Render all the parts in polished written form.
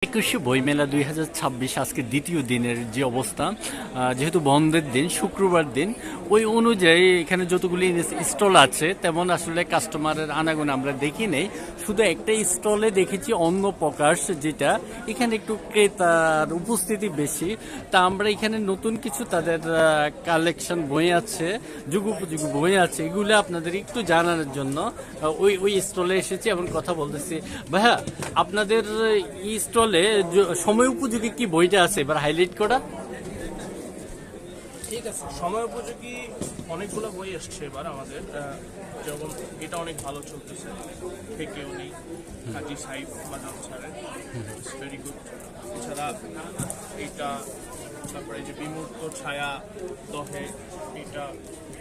21শে বইমেলা 2026 আজকে দ্বিতীয় দিনের যে অবস্থা, যেহেতু বন্ধের দিন শুক্রবার দিন, ওই অনুযায়ী এখানে যতগুলি স্টল আছে তেমন আসলে কাস্টমারের আনাগোনা আমরা দেখি নেই। শুধু একটা স্টলে দেখেছি অন্য প্রকাশ, যেটা এখানে একটু ক্রেতার উপস্থিতি বেশি। তা আমরা এখানে নতুন কিছু তাদের কালেকশন বই আছে, যুগোপযোগী বই আছে, এগুলো আপনাদের একটু জানানোর জন্য ওই স্টলে এসেছি এবং কথা বলতেছি। ভাইয়া, আপনাদের এই স্টলে সময় উপযোগী কি বইটা আছে এবার হাইলাইট করা? ঠিক আছে, সময় উপযোগী অনেকগুলো বই এসছে এবার আমাদের। যেমন এটা অনেক ভালো চলতেছে, থেকেও নেই কাজী সাইফ মাদাম স্যারের, ভেরি গুড। এছাড়া এইটা, তারপরে যে বিমূর্ত ছায়া, দহে, এটা,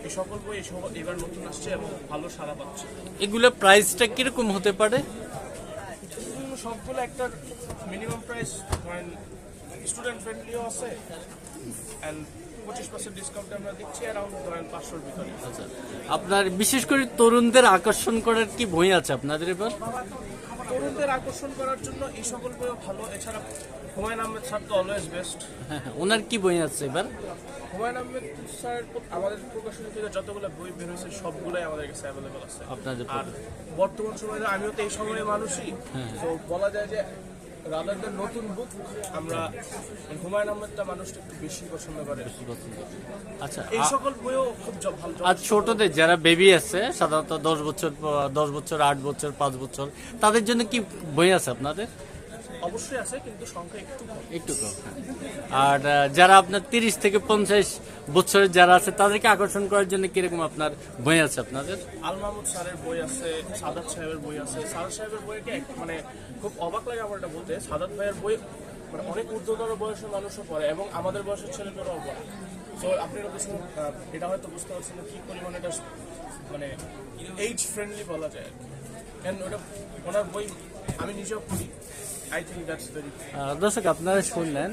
এই সকল বই এবার নতুন আসছে এবং ভালো সাড়া পাচ্ছে। এগুলো প্রাইসটা কিরকম হতে পারে? সবগুলো একটা মিনিমাম প্রাইস ধরেন, স্টুডেন্ট ফ্রেন্ডলিও আছে অ্যান্ড 25% ডিসকাউন্ট আমরা দিচ্ছি, অ্যারাউন্ড ধরেন 500-র ভিতরে। আচ্ছা, আপনার বিশেষ করে তরুণদের আকর্ষণ করার কি বই আছে আপনাদের এবার? তরুণদের আকর্ষণ করার জন্য এই সকল বইও ভালো। এছাড়া হুমায়ুন আহমেদ স্যার তো অলওয়েজ বেস্ট। হ্যাঁ, ওনার কি বই আছে এবার? হুমায়ুন আহমেদ স্যার আমাদের প্রকাশনীতে যতগুলো বই বের হয়েছে সবগুলোই আমাদের কাছে অ্যাভেলেবল আছে। আপনাদের আর বর্তমান সময়ে আমিও তো এই সময়ের মানুষই, তো বলা যায় যে রাদার দ্যান নতুন বুক আমরা হুমায়ুন আহমেদটা মানুষটা একটু বেশি পছন্দ করে। আচ্ছা, এই সকল বইও খুব ভালো। আর ছোটদের যারা বেবি আছে, সাধারণত 10 বছর, 8 বছর, 5 বছর, তাদের জন্য কি বই আছে আপনাদের? অবশ্যই আছে, কিন্তু সংখ্যা একটু কম। আর যারা আপনার 30 থেকে 50 বছরের যারা আছে তাদেরকে আকর্ষণ করার জন্য কিরকম আপনার বই আছে আপনাদের? আল মাহমুদ স্যারের বই আছে, সাদাত সাহেবের বই আছে। সাদাত সাহেবের বইকে মানে খুব অবাক লাগে আমার এটা বলতে, সাদাত ভাইয়ের বই মানে অনেক ঊর্ধ্বতর বয়সের মানুষও পড়ে এবং আমাদের বয়সের ছেলেমেয়েরাও পড়ে। তো আপনি এটা হয়তো বুঝতে পারছেন কি পরিমাণে এটা মানে এইজ ফ্রেন্ডলি বলা যায়। ওটা ওনার বই আমি নিজেও পড়ি। দর্শক, আপনারা শুনলেন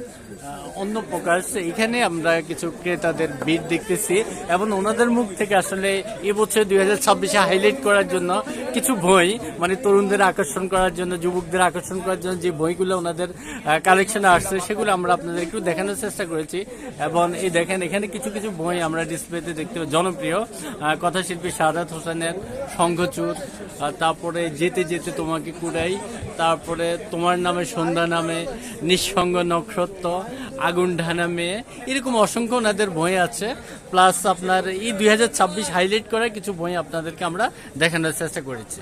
অন্য প্রকাশ। এখানে আমরা কিছু ক্রেতাদের ভিড় দেখতেছি এবং ওনাদের মুখ থেকে আসলে এবছর 2026-এ হাইলাইট করার জন্য কিছু বই, মানে তরুণদের আকর্ষণ করার জন্য, যুবকদের আকর্ষণ করার জন্য যে বইগুলো ওনাদের কালেকশনে আসছে সেগুলো আমরা আপনাদের একটু দেখানোর চেষ্টা করেছি। এবং এই দেখেন, এখানে কিছু কিছু বই আমরা ডিসপ্লেতে দেখতে পাই। জনপ্রিয় কথাশিল্পী শাহাদাত হোসেনের সংঘচুর, তারপরে যেতে যেতে তোমাকে কুড়াই, তারপরে তোমার নামে সন্ধ্যা নামে, নিঃসঙ্গ নক্ষত্র, আগুন ঢানা মেয়ে, এরকম অসংখ্য ওনাদের বই আছে। প্লাস আপনার এই 2026 হাইলাইট করা কিছু বই আপনাদেরকে আমরা দেখানোর চেষ্টা করেছি।